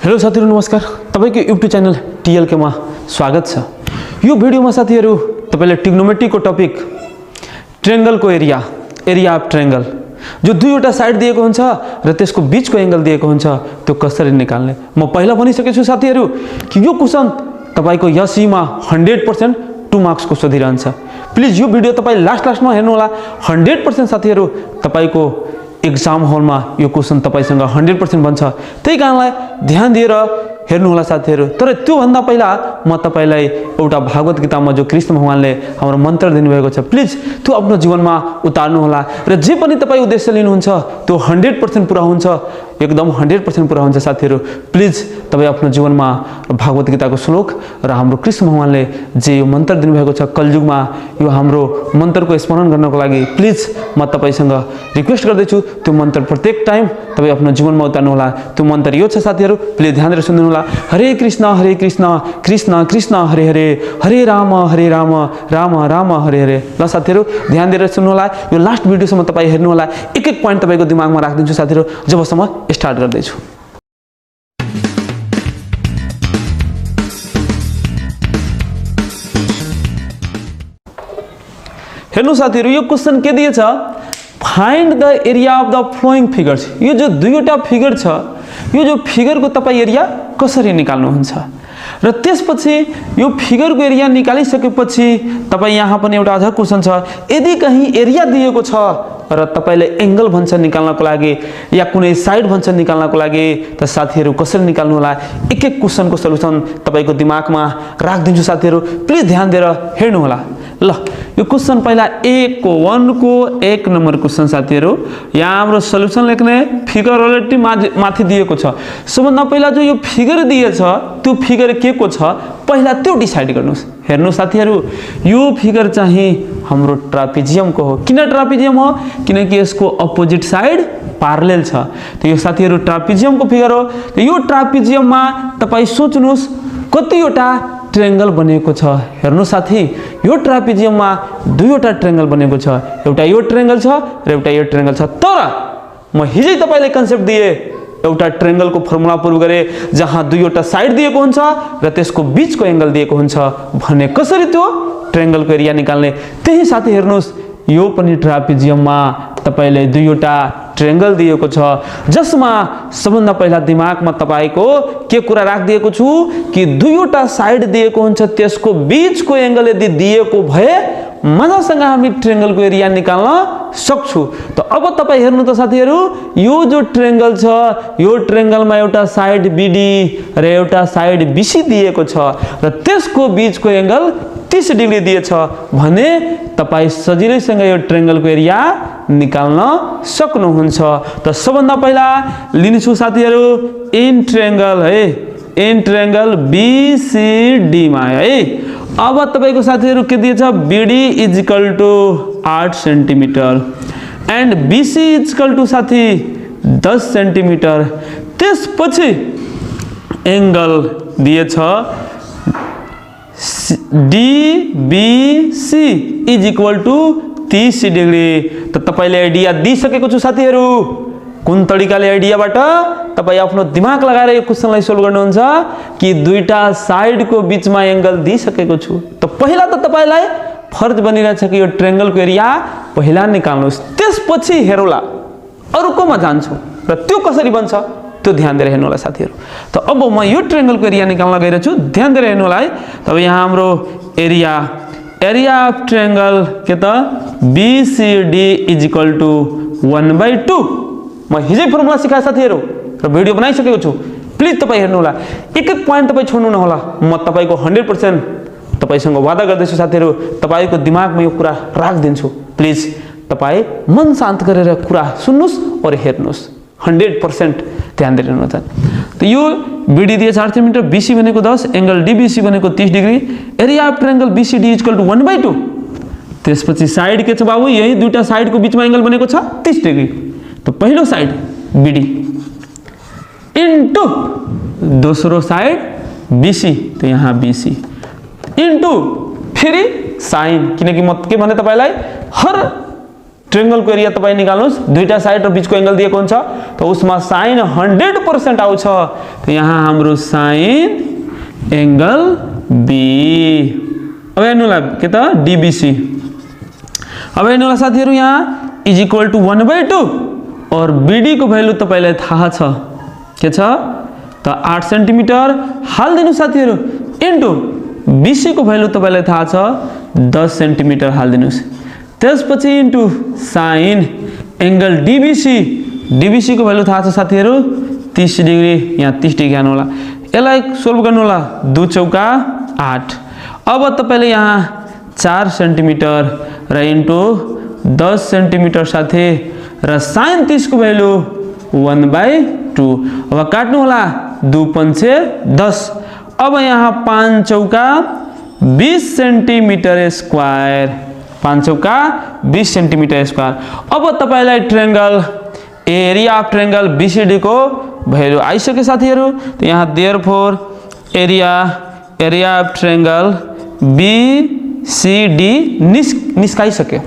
Hello साथीहरु नमस्कार। तपाईको YouTube च्यानल TLK मा स्वागत छ। यो भिडियोमा साथीहरु तपाईले ट्रिग्नोमेट्रीको टपिक ट्रायंगलको एरिया अफ ट्रायंगल जो दुईवटा साइड दिएको हुन्छ र त्यसको बीचको एंगल दिएको हुन्छ त्यो कसरी निकाल्ने म पहिला भनिसकेको छु साथीहरु कि यो क्वेशन तपाईको एसई मा 100% 2 मार्क्स को सोधिरहन्छ। प्लिज यो भिडियो तपाई लास्टमा हेर्नु होला। 100% साथीहरु तपाईको एग्जाम हल में यो क्वेशन तपाईसँग 100% बन्छ। त्यही कारणलाई ध्यान दिएर हेर्नु होला साथीहरु। तर त्यो भन्दा पहिला म तपाईलाई एउटा भागवत गीतामा जो कृष्ण भगवानले हाम्रो मन्त्र दिनुभएको छ प्लिज त्यो आफ्नो जीवनमा उतार्नु होला र जे पनि तपाई उद्देश्य लिनुहुन्छ त्यो 100% पूरा हुन्छ, एकदम 100% पूरा हुन्छ साथीहरु। प्लिज तपाई आफ्नो जीवनमा भागवत गीताको श्लोक र हाम्रो कृष्ण भगवानले जे यो मन्त्र दिनुभएको छ कलयुगमा यो हाम्रो मन्त्रको स्मरण गर्नको लागि प्लिज म तपाईसँग रिक्वेस्ट गर्दैछु त्यो मन्त्र प्रत्येक टाइम तपाई आफ्नो जीवनमा उतार्नु होला। त्यो मन्त्र यो छ साथीहरु, प्लिज ध्यान दिएर सुन्नु होला। हरे कृष्ण कृष्ण कृष्ण हरे हरे, हरे राम राम राम हरे हरे। ल साथीहरु ध्यान दिएर सुन्नु होला। यो लास्ट भिडियोसम्म तपाई हेर्नु होला। एक एक प्वाइन्ट तपाईको दिमागमा राख्दिन्छु साथीहरु जबसम्म स्टार्ट गर्दैछु। हेर्नु साथीहरु यो क्वेशन के दिएछ, find the area of the following figures. यो जो दुईवटा फिगर छ यो जो फिगर को तपाई एरिया कसरी निकाल्नुहुन्छ र त्यसपछि यो फिगर को एरिया निकालिसकेपछि तपाई यहाँ पनि एउटा अझ क्वेशन छ, यदि कहीं एरिया दिएको छ र तपाईले एंगल भन्छ निकाल्नको लागि या कुनै साइड भन्छ निकाल्नको लागि त साथीहरु कसरी निकाल्नु होला। एक एक क्वेशन को सल्युसन तपाईको दिमागमा राख्दिन्छु साथीहरु, प्लिज ध्यान दिएर हेर्नु होला। ल यो क्वेशन पहिला 1 को 1 नम्बर क्वेशन साथीहरु। यहाँ हाम्रो सल्युसन लेख्ने फिगर अलरेडी माथि दिएको छ। सबभन्दा पहिला जो यो फिगर दिएछ त्यो फिगर के को छ पहिला त्यो डिसाइड गर्नुस्। हेर्नु साथीहरु यो फिगर चाहिँ हाम्रो ट्रापेजियम को हो। किन ट्रापेजियम हो? किनकि यसको अपोजिट साइड प्यारलल छ। त यो साथीहरु ट्रापेजियम को फिगर हो। त यो ट्रापेजियममा तपाई सोच्नुस् कतिवटा ट्रायंगल बनेको छ। हेर्नु साथी यो ट्रापेजियममा दुईवटा ट्रायंगल बनेको छ, एउटा यो ट्रायंगल छ र एउटा यो ट्रायंगल छ। तर म हिजै तपाईलाई कन्सेप्ट दिए एउटा ट्रायंगल को फर्मुला प्रुभ गरे जहाँ दुईवटा साइड दिएको हुन्छ र त्यसको बीचको एंगल दिएको हुन्छ भने कसरी त्यो ट्रायंगल को एरिया निकाल्ने। त्यही साथी हेर्नुस् यो पनि ट्रापेजियममा तपाईले दुईवटा ट्रायंगल दिएको छ जसमा सबभन्दा पहिला दिमागमा तपाईको के कुरा राखिदिएको छु कि दुईवटा साइड दिएको हुन्छ त्यसको बीचको एंगल यदि दिएको भए मजासँग हामी ट्रायंगल को एरिया निकाल्न सक्छु। त अब तपाई हेर्नु त साथीहरु यो जो ट्रायंगल छ यो ट्रायंगलमा एउटा साइड बीडी र एउटा साइड बीसी दिएको छ र त्यसको बीचको एंगल 30 डिग्री दिएछ भने तपाई सजिलैसँग यो ट्रायंगल को एरिया निकाल्न सक्नुहुन्छ। त सबभन्दा पहिला लिन्छु साथीहरु इन ट्रायंगल है, इन ट्रायंगल BCD मा है। अब तपाईको साथीहरु के दिएछ BD = 8 सेन्टिमिटर एन्ड BC = साथी 10 सेन्टिमिटर। त्यसपछि एंगल दिएछ DBC = 30 डिग्री। त तपाईले आइडिया दिइसकेको छु साथीहरु कुन तरिकाले आइडियाबाट तपाई आफ्नो दिमाग लगाएर यो क्वेशनलाई सोल्भ गर्नुहुन्छ कि दुईटा साइड को बीचमा एंगल दिइसकेको छु। त पहिला त तपाईलाई फर्ज बनिरहेछ कि यो ट्रायंगल को एरिया पहिला निकाल्नुस्, त्यसपछि हेरौला अरुकोमा जान्छु र त्यो कसरी बन्छ त्यो ध्यान दिएर हेर्नु होला साथीहरु। त अब म यो ट्रायंगल को एरिया निकाल्न गइरहेको छु, ध्यान दिएर हेर्नु होला है। तब यहाँ हाम्रो एरिया अफ ट्रायंगल के त BCD = 1/2। म हिजै फर्मुला सिकाए साथीहरु र भिडियो बनाइसकेको छु, प्लिज तपाई हेर्नु होला। एक एक प्वाइन्ट तपाई छोड्नु न होला। म तपाईको 100% तपाईसँग वादा गर्दैछु साथीहरु तपाईको दिमागमा यो कुरा राख्दिन्छु। प्लिज तपाई मन शान्त गरेर कुरा सुन्नुस् और हेर्नुस्। 100% ध्यान दिएर हेर्नु। त यो BD दिएछ 8 सेन्टिमिटर, BC भनेको 10, एंगल DBC भनेको 30 degree, area of triangle BCD = 1/2। त्यसपछि साइड के छ बाबु, यही दुईटा साइड को बीचमा एंगल बनेको छ 30 डिग्री। तो पहिलो साइड BD इन्टु दोस्रो साइड BC, तो यहाँ BC इन्टु फेरि साइन, किनकि म के भने तपाईलाई हर ट्रायंगलको एरिया तपाईँ निकाल्नुहोस्, दुईटा साइड र बीचको एंगल दिएको हुन्छ त उसमा साइन 100% आउँछ। त यहाँ हाम्रो साइन एंगल बी। अब हेर्नुला के त डीबीसी। अब हेर्नुला साथीहरु यहाँ इज इक्वल टू 1/2 और बीडी को भ्यालु तपाईलाई थाहा छ के छ त 8 सेन्टिमिटर हाल्दिनु साथीहरु, इन्टु बीसी को भ्यालु तपाईलाई थाहा छ 10 सेन्टिमिटर हाल्दिनुस्, त्यसपछि into sine angle DBC. DBC को भ्यालु थाहा छ साथीहरु 30 डिग्री, यहाँ 30 डिग्री हाल्नु होला। यसलाई सोल्भ गर्नु होला, 2 चौका 8। अब तपाईले यहाँ 4 सेन्टिमिटर र इन्टु 10 सेन्टिमिटर साथै र साइन 30 को भ्यालु 1/2। अब काट्नु होला, 2 पंचे 10। अब यहाँ 5 चौका 20 सेन्टिमिटर स्क्वायर, 5 चौका 20 सेन्टिमिटर स्क्वायर। अब तपाईलाई triangle area of triangle BCD को भ्यालु आइसक्यो साथीहरु। त यहाँ therefore area of triangle BCD निस्काइसक्यो।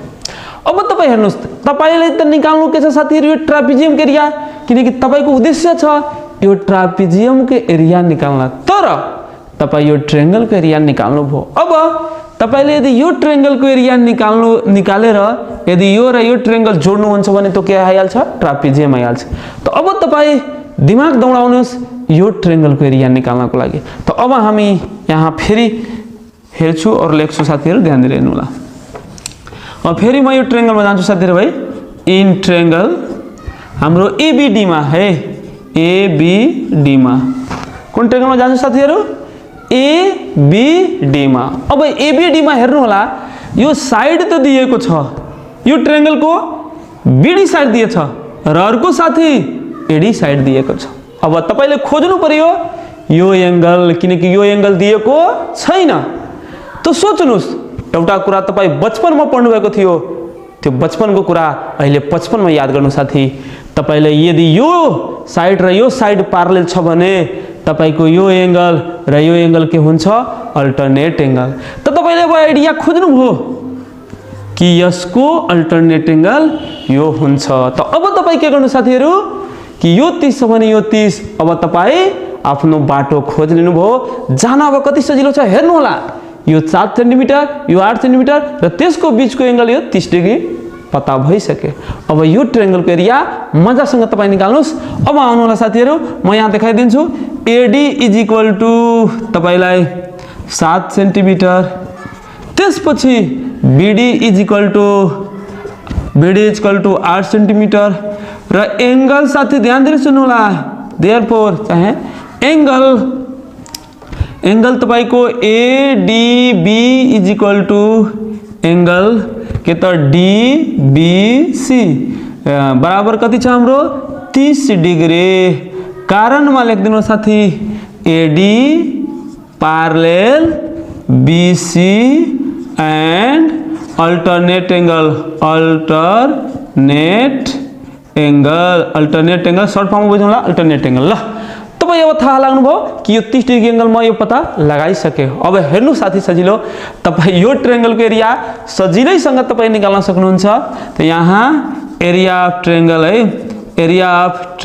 अब तपाई हेर्नुस्, तपाईलाई त निकाल्नु के छ साथीहरु यो ट्रापेजियम को एरिया, किनकि तपाईको उद्देश्य छ यो ट्रापेजियम को एरिया निकाल्न, तर तपाई यो ट्रायंगल को एरिया निकाल्नु भो। अब तपाईले यदि यो ट्रायंगल को एरिया निकालेर यदि यो र यो ट्रायंगल जोड्नुहुन्छ भने त के आइहाल्छ, ट्रापेजियम आइहाल्छ। त अब तपाई दिमाग दौडाउनुस् यो ट्रायंगल को एरिया निकाल्नको लागि। त अब हामी यहाँ फेरि हेर्छु और लेख्छु साथीहरु, ध्यान दिएर हेर्नु होला। अब फेरि म यो ट्रायंगल मा जान्छु साथीहरु भाइ, इन ट्रायंगल हाम्रो एबीडी मा है, एबीडी मा कुन ट्रायंगल मा जान्छु साथीहरु, एबीडी मा। अब एबीडी मा हेर्नु होला, यो साइड त दिएको छ, यो ट्रायंगल को बीडी साइड दिएछ र अर्को साथी एडी साइड दिएको छ। अब तपाईले खोज्नु पर्यो यो एंगल, किनकि यो एंगल दिएको छैन। त सोच्नुस्, एउटा कुरा तपाई बचपनमा पढ्नु भएको थियो, त्यो बचपनको कुरा अहिले 55 मा याद गर्नु साथी। तपाईले यदि यो साइड र यो साइड प्यारलल छ भने तपाईको यो एंगल र यो एंगल के हुन्छ, अल्टरनेट एंगल। त तपाईले अब आइडिया खोज्नु भो कि यसको अल्टरनेट एंगल यो हुन्छ। त अब तपाई के गर्नु साथीहरु कि यो 30 छ भने यो 30। अब तपाई आफ्नो बाटो खोज लिनु भो, जान अब कति सजिलो छ हेर्नु होला। यो 7 सेन्टिमिटर, यो 8 सेन्टिमिटर र त्यसको बीचको एंगल यो 30 डिग्री पता भइसक्यो। अब यो ट्रायंगल को एरिया मजासँग तपाई निकाल्नुस्। अब आउनु होला साथीहरु, म यहाँ देखाइदिन्छु। एडी इज इक्वल टू तपाईलाई 7 सेन्टिमिटर, त्यसपछि BD is equal to 8 centimetre र एंगल साथी ध्यान दिएर सुन्नु होला। देयरफोर चाहे एंगल तपाईको ADB is equal to angle के त डीबीसी बराबर कति छ हाम्रो 30 डिग्री। कारणमा लेख्दिनु साथी, AD parallel BC and alternate angle short form बुझ्नु होला, अल्टरनेट एंगल। ल तपाई अब थाहा लाग्नु भयो कि यो 30 डिग्री एंगल म यो पता लगाइसके। अब हेर्नु साथी सजिलो, तपाई यो ट्रायंगल को एरिया सजिलैसँग तपाई निकाल्न सक्नुहुन्छ। त यहाँ एरिया अफ ट्रायंगल है, area of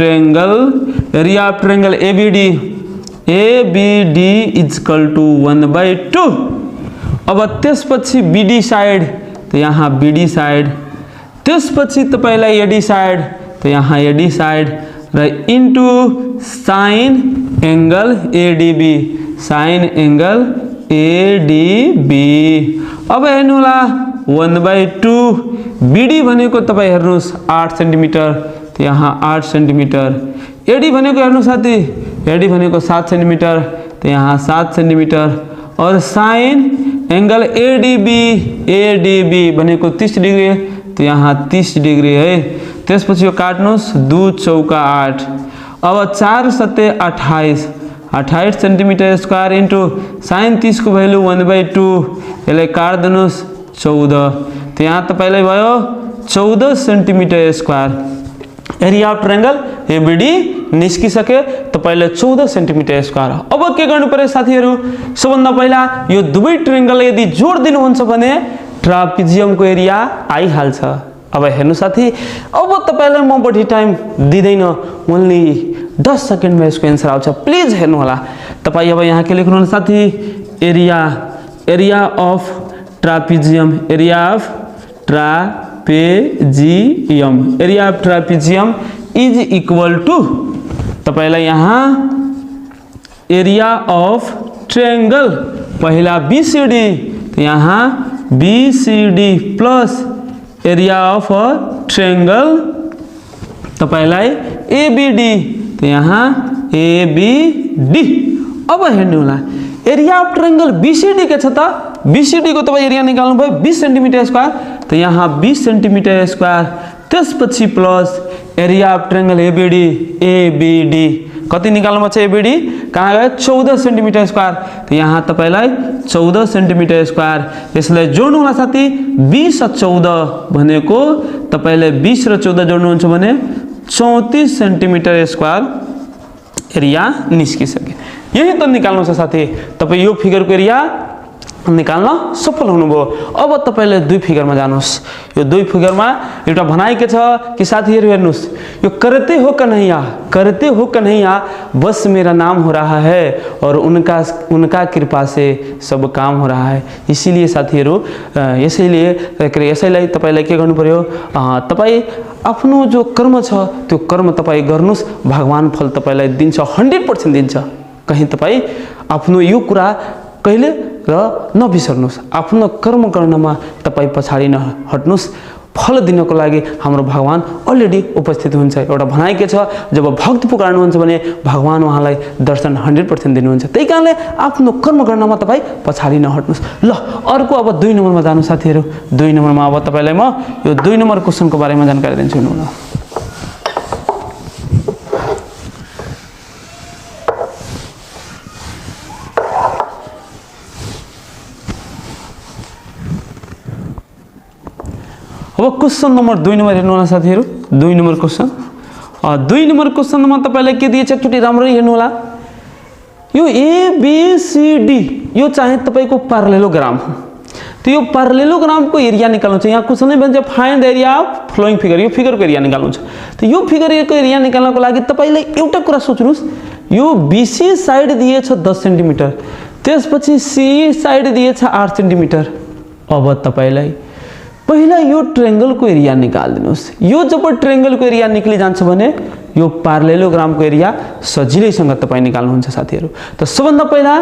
triangle ABD is equal to 1/2। अब त्यसपछि बीडी साइड, त यहाँ बीडी साइड, त्यसपछि तपाईलाई एडी साइड, त यहाँ एडी साइड र into sine angle ADB, sign angle ADB. अब हेर्नु होला 1/2। बीडी भनेको तपाई हेर्नुस् 8 सेन्टिमिटर, त यहाँ 8 सेन्टिमिटर। एडी भनेको हेर्नु साथी, एडी भनेको 7 सेन्टिमिटर, त यहाँ 7 सेन्टिमिटर। और साइन एंगल एडीबी भनेको 30 डिग्री, त यहाँ 30 डिग्री है। त्यसपछि यो काट्नुस्, 2 चौका 8। अब 4 सते 28 सेन्टिमिटर स्क्वायर इन्टु साइन 30 को भ्यालु 1/2, यसलाई काट्दिनुस् 14। त यहाँ तपाईलाई भयो 14 centimetre square. Area of triangle ABD निस्किसके, तपाईले 14 सेन्टिमिटर स्क्वायर। अब के गर्नु पर्यो साथीहरु, सबभन्दा पहिला यो दुवै ट्रायंगल यदि जोड दिनुहुन्छ भने ट्रापेजियम को एरिया आइहाल्छ। अब हेर्नु साथी, अब तपाईलाई म बढी टाइम दिँदैन, ओन्ली 10 सेकेन्डमा यसको एन्सर आउँछ। प्लिज हेर्नु होला। तपाई अब यहाँ के लेख्नु होला साथी, area of trapezium, area of trapezium is equal to, तपाईलाई यहाँ एरिया अफ ट्रायंगल पहला BCD, तो यहाँ BCD plus area of triangle तपाईलाई ABD, तो यहाँ ABD। अब हेर्नु होला, एरिया अफ ट्रायंगल BCD के छ त, BCD को तपाईँ एरिया निकाल्नु भयो 20 सेन्टिमिटर स्क्वायर, तो यहाँ 20 सेन्टिमिटर स्क्वायर, त्यसपछि plus area of triangle ABD कति निकाल्नु छ, ABD कहाँ गयो 14 सेन्टिमिटर स्क्वायर, तो यहाँ तपाईलाई 14 सेन्टिमिटर स्क्वायर। यसलाई जोड्नु होला साथी, 20 र 14 भनेको तपाईले 20 र 14 जोड्नुहुन्छ भने 34 सेन्टिमिटर स्क्वायर एरिया निस्किसक्यो। यही त निकाल्नु छ साथी, तपाई यो फिगरको एरिया निकाल्न सफल हुनुभयो। अब तपाईले दुई फिगरमा जानुस्। यो दुई फिगरमा एउटा भनाइ के छ कि साथीहरु हेर्नुस्, यो करते हो कन्हैया बस मेरा नाम हो रहा है और उनका कृपा से सब काम हो रहा है। इसीलिए साथीहरु यसैलाई तपाईलाई के गर्नु पर्यो, तपाई आफ्नो जो कर्म छ त्यो कर्म तपाई गर्नुस्, भगवान फल तपाईलाई दिन्छ, 100% दिन्छ। कहीं तपाई आफ्नो यो कुरा कहिले र नबिर्सनुस्, आफ्नो कर्म गर्नमा तपाई पछाडी नहट्नुस्। फल दिनको लागि हाम्रो भगवान अलरेडी उपस्थित हुन्छ। एउटा भनाइ के छ, जब भक्त पुकार्नुहुन्छ भने भगवान उहाँलाई दर्शन 100% दिनुहुन्छ। त्यही कारणले आफ्नो कर्म गर्नमा तपाई पछाडी नहट्नुस्। ल अर्को अब 2 नम्बरमा जानु साथीहरु। 2 नम्बरमा अब तपाईलाई म यो 2 नम्बर क्वेशनको बारेमा जानकारी दिन्छु। हेर्नु अब क्वेश्चन नंबर 2 नंबर हेर्नु होला साथीहरु। 2 नंबर क्वेश्चन, 2 नंबर क्वेश्चनमा तपाईलाई के दिएछ एकचोटी राम्ररी हेर्नु होला। यो ABCD यो चाहिँ तपाईको प्यारालेलोग्राम हो। तो यो प्यारालेलोग्राम को एरिया निकाल्नु छ। यहाँ क्वेश्चन नै भन्छ find the area of flowing figure, यो फिगरको एरिया निकाल्नु छ। तो यो फिगरको एरिया निकाल्नको लागि तपाईले एउटा कुरा सोच्नुस्, यो BC साइड दिएछ 10 सेन्टिमिटर, त्यसपछि CE साइड दिएछ 8 सेन्टिमिटर। अब तपाईलाई पहिला यो ट्रायंगल को एरिया निकाल दिनुस्। यो जब ट्रायंगल को एरिया निक्ली जान्छ भने यो प्यारालेलोग्राम को एरिया सजिलैसँग तपाई निकाल्नुहुन्छ साथीहरु। त सबभन्दा पहिला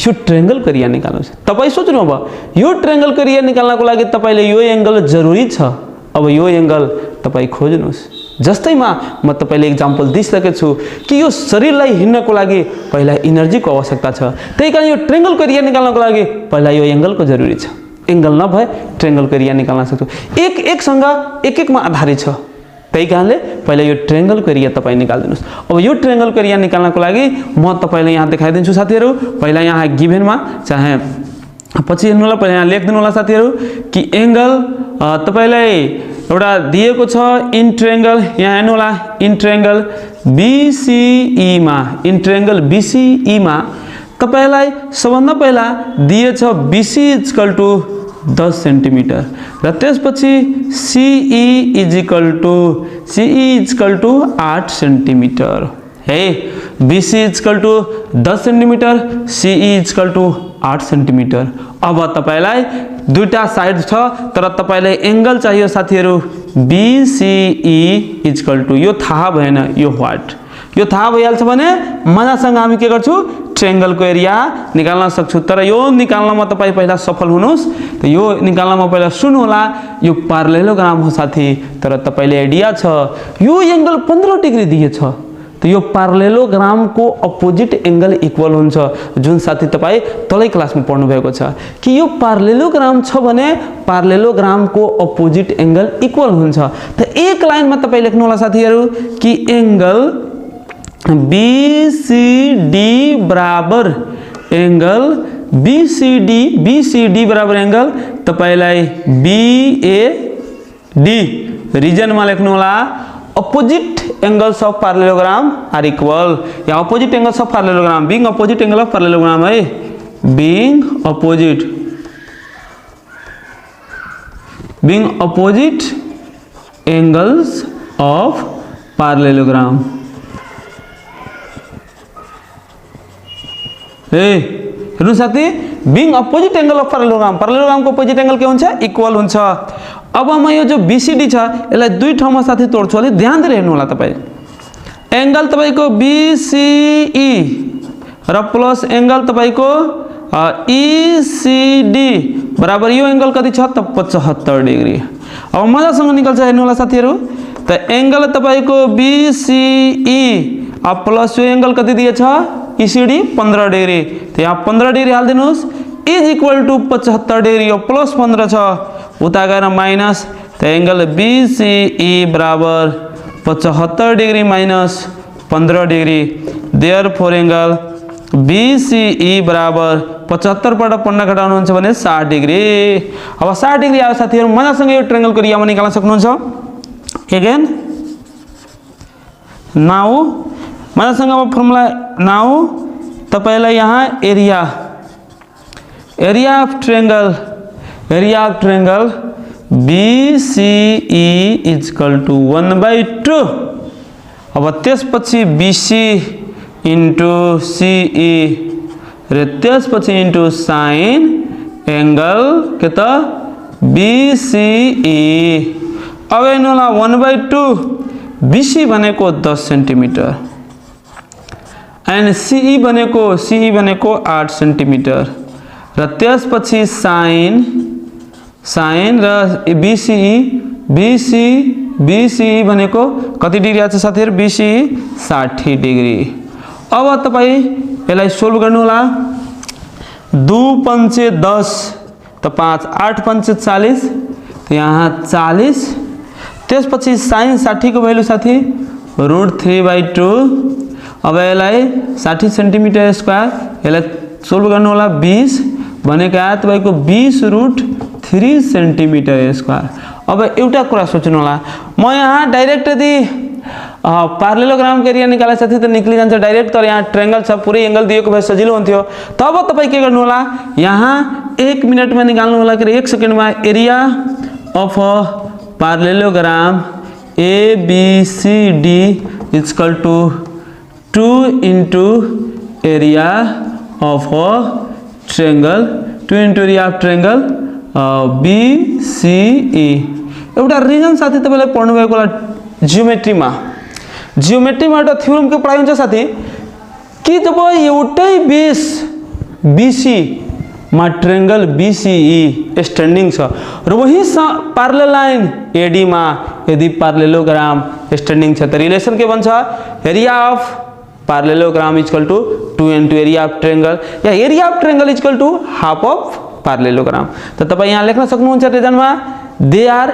यो ट्रायंगल को एरिया निकाल्नुस्। तपाई सोच्नु अब यो ट्रायंगल को एरिया निकाल्नको लागि तपाईले यो एंगल जरुरी छ। अब यो एंगल तपाई खोज्नुस्। जस्तैमा म तपाईले एक्जाम्पल दिइसकेको छु कि यो शरीरलाई हिड्नको लागि पहिला एनर्जी को आवश्यकता छ। त्यही कारण यो ट्रायंगल को एरिया निकाल्नको लागि पहिला यो एंगल को जरुरी छ। एंगल नभए ट्रायंगल को एरिया निकाल्न सक्छौ। एक मा आधारित छ। त्यही कारणले पहिला यो ट्रायंगल को एरिया तपाई निकाल्दिनुस्। अब यो ट्रायंगल को एरिया निकाल्नको लागि म तपाईलाई यहाँ देखाइदिन्छु साथीहरु। पहिला यहाँ गिभनमा चाहे पछि हेर्नु होला, पहिला यहाँ लेख्दिनु होला साथीहरु कि एंगल तपाईलाई एउटा दिएको छ इन ट्रायंगल। यहाँ हेर्नु होला इन ट्रायंगल BCE मा तपाईलाई सबभन्दा पहिला दिएछ BC इक्वल टु 10 सेन्टिमिटर र त्यसपछि CE इक्वल टु 8 सेन्टिमिटर। हे BC equal to 10 centimetre, CE equal to 8 centimetre. अब तपाईलाई दुईटा साइड छ तर तपाईलाई एंगल चाहियो साथीहरु BCE इक्वल टु, यो थाहा भएन यो व्हाट, यो थाहा भइहाल्छ भने मजासँग हामी के गर्छु ट्रायंगल को एरिया निकाल्न सक्छु। तर यो निकाल्नमा तपाई पहिला सफल हुनुस्। त यो निकाल्नमा पहिला सुन्नु होला, यो प्यारालेलोग्राम हो साथी। तर तपाईले आइडिया छ यो एंगल 15 डिग्री दिएछ। तो यो प्यारालेलोग्राम को अपोजिट एंगल इक्वल हुन्छ। जुन साथी तपाई तलै क्लासमा पढ्नु भएको छ कि यो प्यारालेलोग्राम छ भने प्यारालेलोग्राम को अपोजिट एंगल इक्वल हुन्छ। त एक लाइनमा तपाई लेख्नु होला साथीहरु कि एंगल BCD बराबर एंगल BCD बराबर एंगल तपाईलाई BAD रीजन में लेख्नु होला opposite angles of parallelogram are equal. या opposite angles of parallelogram being opposite angle of parallelogram है, being opposite angles of parallelogram. हेर्नु साथी, being opposite angle of parallelogram, parallelogram को अपोजिट एंगल के हुन्छ इक्वल हुन्छ। अब म यो जो बीसीडी छ यसलाई दुई ठाउँमा साथी तोड्छु, अलि ध्यान दिएर हेर्नु होला तपाई। एंगल तपाईको बीसीई र प्लस एंगल तपाईको ईसीडी बराबर यो एंगल कति छ त 75 डिग्री। अब मजासँग निकल्छ हेर्नु होला साथीहरु। त एंगल तपाईको बीसीई प्लस यो एंगल कति दिएछ ईसीडी 15 डिग्री। त यहाँ 15 डिग्री हाल्दिनुस् इज इक्वल टू 75 डिग्री, यो प्लस 15 छ उता गएर माइनस। त एंगल बीसीई बराबर 75 degree minus 15 degree. Therefore angle BCE बराबर 75 बाट 15 घटाउनुहुन्छ भने 60 डिग्री। अब 60 डिग्री आयो साथीहरु, मजासँग यो ट्रायंगल को एरियामा निकाल्न सक्नुहुन्छ। अगेन नाउ मजासँग अब फर्मुला, नाउ तपाईलाई यहाँ area of triangle BCE is equal to 1/2। अब त्यसपछि BC इंटू CE र त्यसपछि इंटू साइन एंगल के त BCE। अब हेर्नुला 1/2 BC भनेको 10 सेन्टिमिटर एंड CE भनेको 8 सेन्टिमिटर र त्यसपछि साइन र BCE भनेको कति डिग्री आछ साथीहरु, BCE 60 डिग्री। अब तपाई यसलाई सोल्भ गर्नु होला। 2 पंचे 10 त 5, 8 पंचे 40 त यहाँ 40। त्यसपछि साइन 60 को भ्यालु साथी √3/2। अब यसलाई 60 सेन्टिमिटर स्क्वायर यसलाई सोल्भ गर्नु होला। 20 भनेको आयो तपाईको 20√3 सेन्टिमिटर स्क्वायर। अब एउटा कुरा सोच्नु होला, म यहाँ डाइरेक्ट यदि पैरेललोग्राम के एरिया निकाले साथी त निक्ली जान्छ डाइरेक्ट, तर यहाँ ट्रायंगल छ पुरै एंगल दिएको भए सजिलो हुन्थ्यो। तब तपाई के गर्नु होला, यहाँ 1 मिनेटमा निकाल्नु होला के 1 सेकेन्डमा area of parallelogram ABCD is equal to 2 into area of triangle, 2 into area of triangle BCE। एउटा रिजन साथी तपाईले पढ्नु भएको होला जियोमेट्रीमा एउटा थ्योरम को पढाइ हुन्छ साथी कि जब एउटै बेस BC मा ट्रायंगल BCE स्ट्यान्डिङ छ र वही पैरेलल लाइन AD मा यदि पैरेललोग्राम स्ट्यान्डिङ छ त रिलेसन के बन्छ, area of parallelogram is equal to 2 into area of triangle या area of triangle is equal to half of parallelogram. त तपाई यहाँ लेख्न सक्नुहुन्छ रिजनमा they are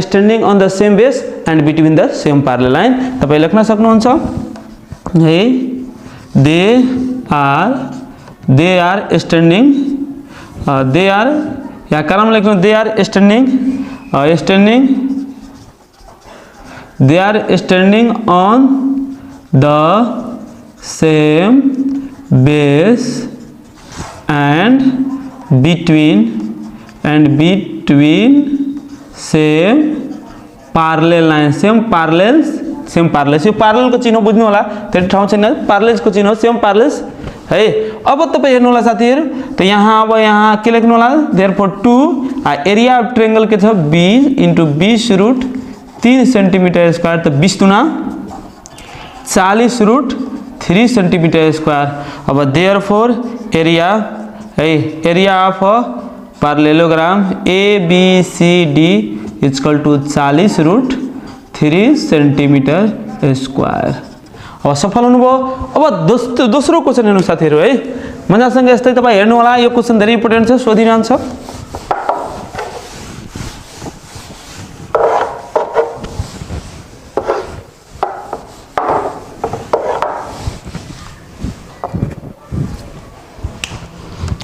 standing on the same base and between the same parallel line। तपाई लेख्न सक्नुहुन्छ है they are standing या कलम लेख्नु they are standing on the same base and between same parallel line, same parallels। यो parallel को चिन्ह बुझ्नु होला, त्यो ठाउँ छैन, parallels को चिन्ह same parallels है। अब तपाई हेर्नु होला साथीहरु, त यहाँ अब यहाँ के लेख्नु होला, therefore 2 एरिया अफ ट्रायंगल के छ 20 इंटू 20√3 सेन्टिमिटर स्क्वायर, त 20 दुना 40√3 सेन्टिमिटर स्क्वायर। अब therefore area of parallelogram ABCD is equal to 40√3 centimetre square. अब सफल हुनुभयो। अब दोस्रो क्वेशन हेर्नु साथीहरु है, मजासँग यस्तै तपाई हेर्नु होला, यो क्वेशन धेरै इम्पोर्टेन्ट छ, सोधिरहन्छ।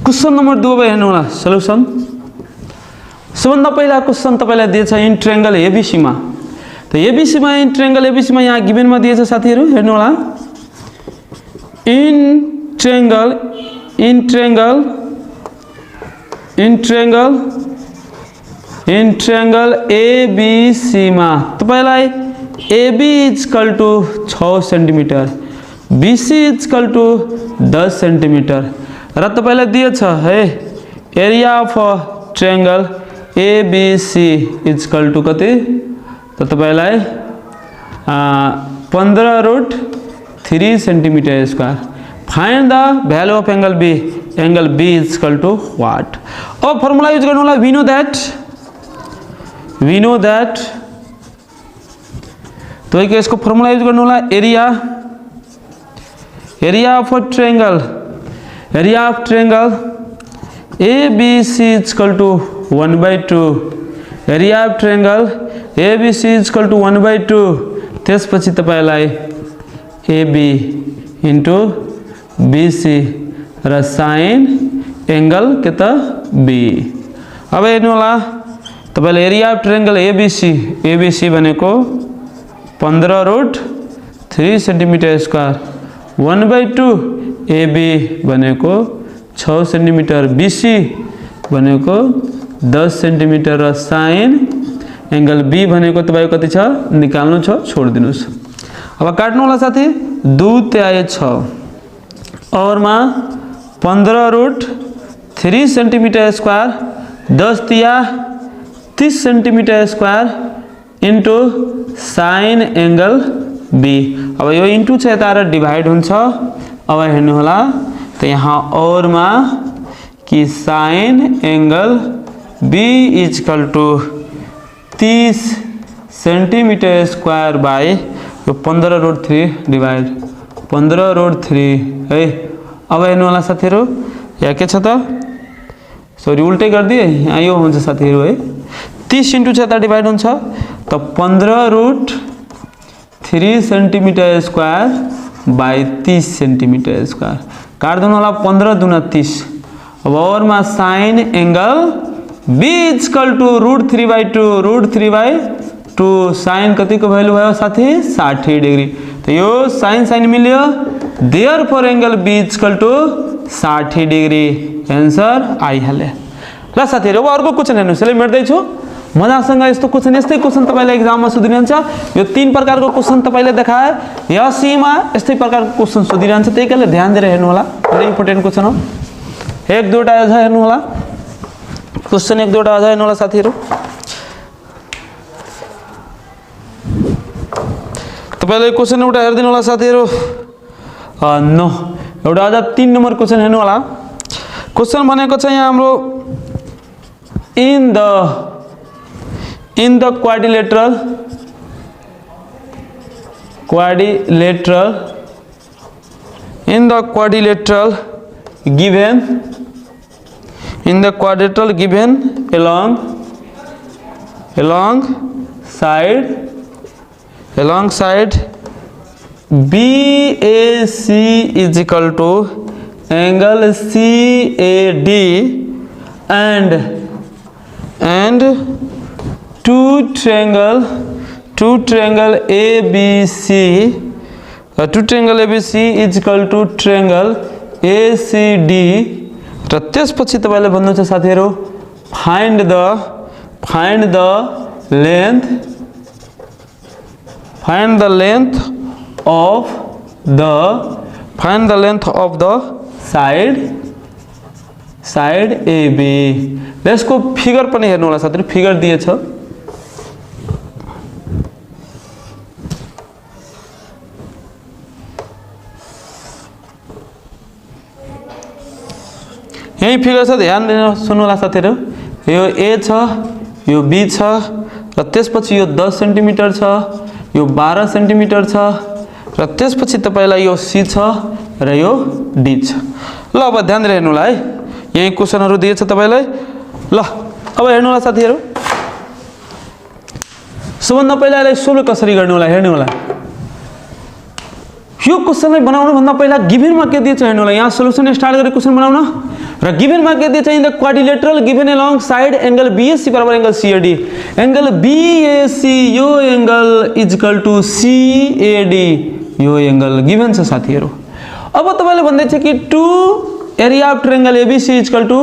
क्वेशन नंबर 2 हेर्नु होला सल्युसन। सबभन्दा पहिला क्वेशन तपाईलाई दिएछ इन ट्रायंगल ABC मा। त ABC मा इन ट्रायंगल ABC मा यहाँ गिवन मा दिएछ साथीहरु हेर्नु होला, in triangle in triangle ABC में तपाईलाई AB equal to 6 centimetre, BC equal to 10 centimetre र तपाईलाई दिएछ है area of triangle ABC equal to कति त तपाईलाई 15√3 centimetre square. Find the value of angle B, angle B equal to what. अब फर्मुला यूज गर्नु होला, वी नो दैट तो इसको फर्मुला यूज गर्नु होला, area of triangle ABC equal to 1/2, area of triangle ABC equal to 1/2। त्यसपछि तपाईलाई AB into BC र साइन एंगल के त बी। अब हेर्नु होला तपाईले एरिया अफ ट्रायंगल एबीसी भनेको 15√3 सेन्टिमिटर स्क्वायर, 1/2 एबी भनेको 6 सेन्टिमिटर, बीसी भनेको 10 सेन्टिमिटर र साइन एंगल बी भनेको तपाईको कति छ निकाल्नु छ, छोडिदिनुस्। अब काट्नु होला साथी, 2 त्याए 6 और में 15√3 सेन्टिमिटर स्क्वायर, 10 तिया 30 centimetre square into sine angle B. अब यो इंटू छ यता डिवाइड हुन्छ। अब हेर्नु होला तो यहाँ और में कि sine angle B equal to 30 centimetre square by 15√3 divide 15√3 है। अब हेर्नु होला साथीहरु, यहाँ के छ त, सरी उल्टै गरिदिए, यहाँ यो हुन्छ साथीहरु है, 30 इंटू छ यता डिवाइड हुन्छ त 15√3 centimetre square by 30 centimetre square. काट दिनु होला 15 दूना 30। अब और में sine angle B equal to √3/2 sine कति को भ्यालु भयो साथी 60 डिग्री। तो यो साइन मिल्यो, therefore angle B equal to 60 degree, answer आइहाल्यो। ल साथीहरु, अब अर्को क्वेशन हेर्नुस्, यसले मेट्दै छु मजासँग। यस्तो क्वेशन, यस्तै क्वेशन तपाईलाई एक्जाममा सोधिरहन्छ। यो 3 प्रकारको क्वेशन तपाईले देखाए, यसीमा यस्तै प्रकारको क्वेशन सोधिरहन्छ, त्यही कारणले ध्यान दिएर हेर्नु होला, भेरी इम्पोर्टेन्ट क्वेशन हो। 1-2 अझ हेर्नु होला, क्वेशन 1-2 अझ हेर्नु होला साथीहरु। तपाईले क्वेशन एउटा हेर्दिनु होला साथीहरु। नो एउटा अझ 3 नम्बर क्वेशन हेर्नु होला। क्वेशन भनेको छ यहाँ हाम्रो in the quadrilateral given alongside BAC is equal to angle CAD and two triangle ABC is equal to triangle ACD। र त्यसपछि तपाईले भन्नु छ साथीहरु, find the length of the side AB। यसको फिगर पनि हेर्नु होला साथीहरु, फिगर दिएछ। यही फिगर छ, ध्यान दिनु, सुन्नु होला साथीहरु। यो ए छ, यो बी छ, र त्यसपछि यो 10 सेन्टिमिटर छ, यो 12 सेन्टिमिटर छ, र त्यसपछि तपाईलाई यो सी छ र यो डी छ। ल अब ध्यान दिएर हेर्नु होला है, यही क्वेशनहरु दिएछ तपाईलाई। ल अब हेर्नु होला साथीहरु, सबभन्दा पहिला यसलाई सोल्भ कसरी गर्नु होला हेर्नु होला। यो क्वेशनलाई बनाउनु भन्दा पहिला गिभनमा के दिएछ हेर्नु होला। यहाँ सोलुसन स्टार्ट गरेर क्वेशन बनाउन, र गिभनमा के दिएछ, in the quadrilateral given along side angle BAC बराबर एंगल CAD। एंगल BAC यो एंगल इक्वल टू CAD, यो एंगल गिभन छ साथीहरु। अब तपाईले भन्दै छ कि to area of triangle ABC equal to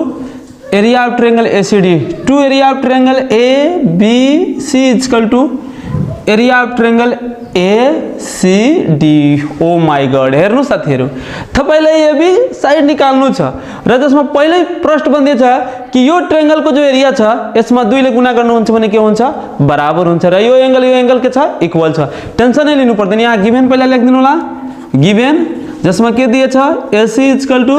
area of triangle ACD to area of triangle ABC is equal to area of triangle ACD. Oh my God, हेर्नु साथीहरु, तपाईलाई यो भी साइड निकाल्नु छ र जसमा पहिल्यै प्रश्न बन्दै छ कि यो ट्रायंगल को जो एरिया छ यसमा 2 ले गुणा गर्नुहुन्छ भने के हुन्छ, बराबर हुन्छ र यो एंगल के छ, इक्वल छ। टेंशन नै लिनु पर्दैन। यहाँ गिवन पहिला लेख्दिनु होला, गिवन जसमा के दिएछ, AC is equal to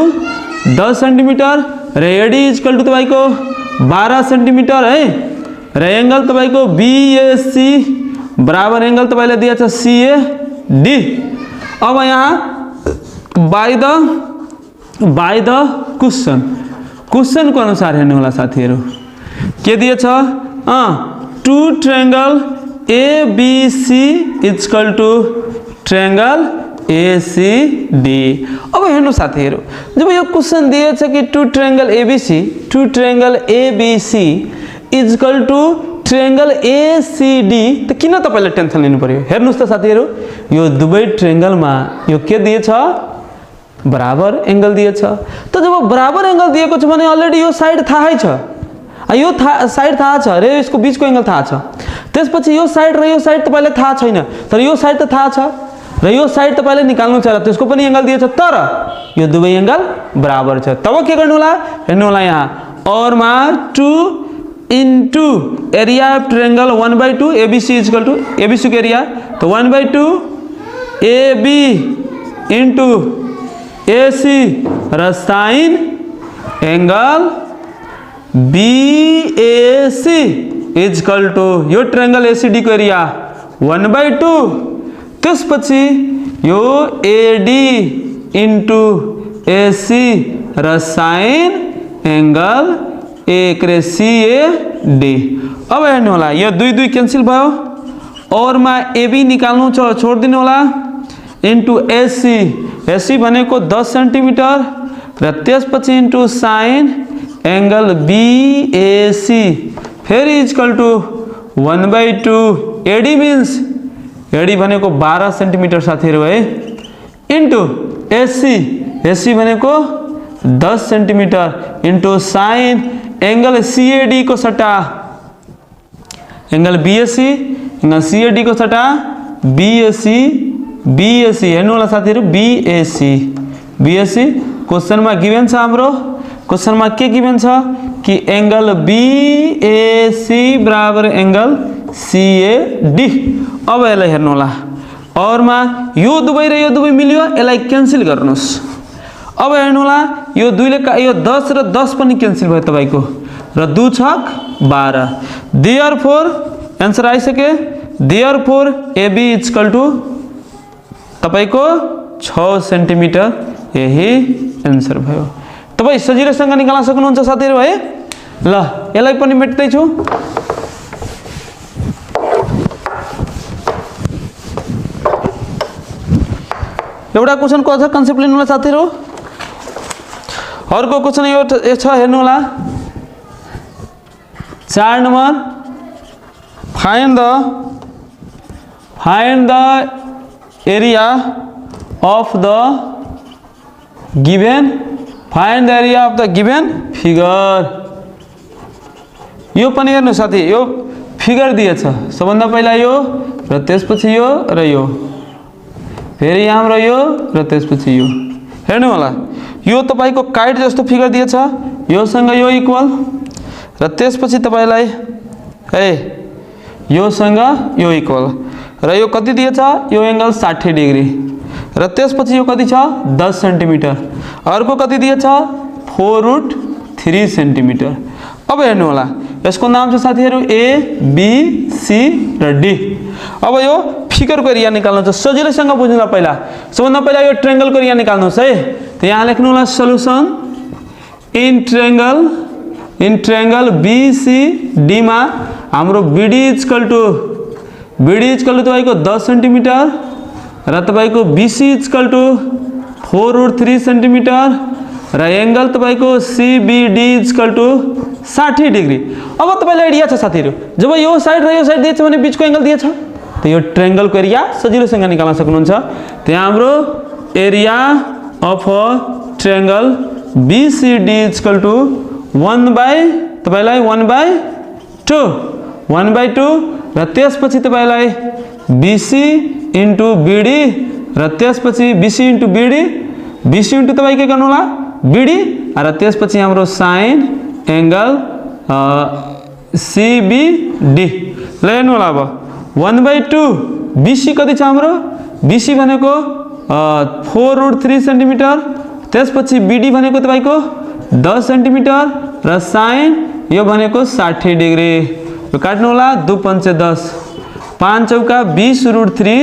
10 centimetre र एडी इज इक्वल टू तपाईको 12 सेन्टिमिटर है र एंगल तपाईको बीएसी बराबर एंगल तपाईलाई दिएछ सीएडी। अब यहाँ बाय द क्वेश्चन को अनुसार हेर्नु होला साथीहरु, के दिएछ, two triangle ABC is equal to triangle ACD. अब हेर्नु साथीहरु, जब यो क्वेश्चन दिएछ कि two triangle ABC is equal to triangle ACD, त किन तपाईले टेन्सन लिनु पर्यो? हेर्नुस् त साथीहरु, यो दुवै ट्रायंगल मा यो के दिएछ, बराबर एंगल दिएछ। त जब बराबर एंगल दिएको छ भने अलरेडी यो साइड थाहै छ, यो साइड थाहा छ र यसको बीचको एंगल थाहा छ। त्यसपछि यो साइड र यो साइड तपाईलाई थाहा छैन, तर यो साइड त थाहा छ र यो साइड तपाईले निकाल्नु छ र त्यसको पनि एंगल दिएछ, तर यो दुवै एंगल बराबर छ। तब के गर्नु होला, हेर्नु होला यहाँ, और मा 2 into area of triangle 1/2 ABC is equal to ABC का एरिया, तो 1/2 एबी इंटू एसी र sine angle BAC is equal to यो ट्रायंगल एसीडी को एरिया 1/2, त्यसपछि यो एडी इंटू एसी र साइन एंगल एक रे सीएडी। अब हेर्नु होला, यो 2 क्यान्सल भयो, और मा एबी निकाल्नु छ, छोड्दिनु होला, इन्टु एसी भनेको 10 सेन्टिमिटर र त्यसपछि इन्टु साइन एंगल बीएसी फेरि is equal to 1/2 AD means AD भनेको 12 सेन्टिमिटर साथीहरु है, इन्टु एसी भनेको 10 centimetre into sine angle CAD को सट्टा एंगल बीएसी, एंगल सीएडी को सट्टा बीएसी हेर्नु होला साथीहरु, बीएसी क्वेश्चन में गिवन छ हाम्रो, क्वेश्चन में के गिवन छ कि एंगल बीएसी बराबर एंगल सीएडी। अब यसलाई हेर्नु होला, और मा यो दुवै र यो दुवै मिल्यो, यसलाई क्यान्सल गर्नुस्। अब हेर्नु होला, यो 2 ले यो 10 र 10 पनि क्यान्सल भयो तपाईको, र 2 छक 12। देयरफोर आन्सर आइसके, therefore AB is equal to तपाईको 6 सेन्टिमिटर, यही आन्सर भयो। तपाई सजिलैसँग निकाल्न सक्नुहुन्छ साथीहरु है। ल यसलाई पनि मेट्दै छु। एउटा क्वेशन को अझ कन्सेप्ट लिनु होला साथीहरु। अर्को क्वेशन यो छ, हेर्नु होला, 4 number, find the area of the given, find the area of the given figure. यो पनि हेर्नु साथी, यो फिगर दिएछ, सबभन्दा पहिला यो र त्यसपछि यो र यो, फेरि हाम्रो यो र त्यसपछि यो। हेर्नु होला, यो तपाईको काइट जस्तो फिगर दिएछ, योसँग यो इक्वल र त्यसपछि तपाईलाई योसँग यो इक्वल र यो कति दिएछ, यो एंगल 60 डिग्री र त्यसपछि यो कति छ, 10 सेन्टिमिटर, अर्को कति दिएछ, 4√3 सेन्टिमिटर। अब हेर्नु होला, यसको नाम छ साथीहरु ए बी सी र डी। अब यो फिगर को एरिया निकाल्नु छ, सजिलैसँग बुझ्नुला। पहिला सबभन्दा पहिला यो ट्रायंगल को एरिया निकाल्नुस् है। त यहाँ लेख्नु होला सल्युसन इन ट्रायंगल बीसीडी मा हाम्रो बीडी इज इक्वल टू तपाईको 10 सेन्टिमिटर र तपाईको BC is equal to 4√3 centimetre र एंगल तपाईको CBD is equal to 60 degree. अब तपाईलाई आइडिया छ साथीहरु, जब यो साइड र यो साइड दिएछ भने बीचको एंगल दिएछ, त यो ट्रायंगल को एरिया सजिलोसँग निकाल्न सक्नुहुन्छ। त्यहाँ हाम्रो area of a triangle BCD is equal to तपाईलाई 1/2 र त्यसपछि तपाईलाई BC इन्टु BD र त्यसपछि BC into BD BC into तपाई के गर्नु होला BD र त्यसपछि हाम्रो साइन एंगल CBD ल हेर्नु होला अब 1/2 BC कति छ हाम्रो BC भनेको 4√3 सेन्टिमिटर त्यसपछि BD भनेको तपाईको 10 सेन्टिमिटर र साइन यो भनेको 60 डिग्री यो काट्नु होला 2 पंचे 10 5 चौका 20√3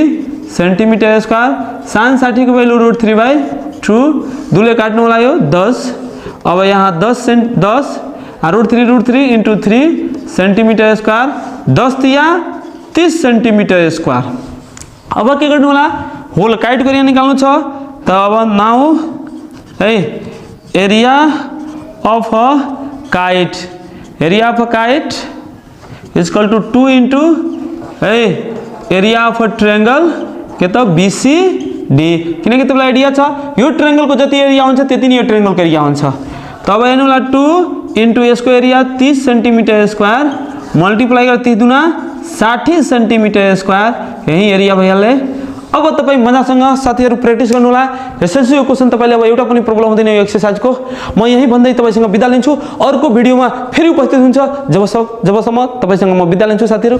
सेन्टिमिटर स्क्वायर साइन 60 को वैल्यू √3/2 दुले काट्नु होला यो 10 अब यहाँ 10 √3 इन्टु 3 सेन्टिमिटर स्क्वायर 10 तिया 30 सेन्टिमिटर स्क्वायर अब के गर्नु होला होल काट गरेर निकाल्नु छ त अब नाउ है area of a kite is equal to 2 into area of a triangle के त BCD किनकि तपाईलाई आइडिया छ यो ट्रायंगल को जति एरिया हुन्छ त्यति नै यो ट्रायंगल को एरिया हुन्छ तब हेर्नुला 2 into यसको एरिया 30 सेन्टिमिटर स्क्वायर मल्टिप्लाई गरेर 30 दुना 60 सेन्टिमिटर स्क्वायर यही एरिया भइहाल्यो अब तपाई मजासँग साथीहरु प्र्याक्टिस गर्नु होला यसरी यो क्वेशन तपाईले अब एउटा पनि प्रब्लम हुँदैन यो एक्सरसाइज को म यही भन्दै तपाईसँग बिदा लिन्छु अर्को भिडियोमा फेरि उपस्थित हुन्छ जबसम्म तपाईसँग म बिदा लिन्छु साथीहरु।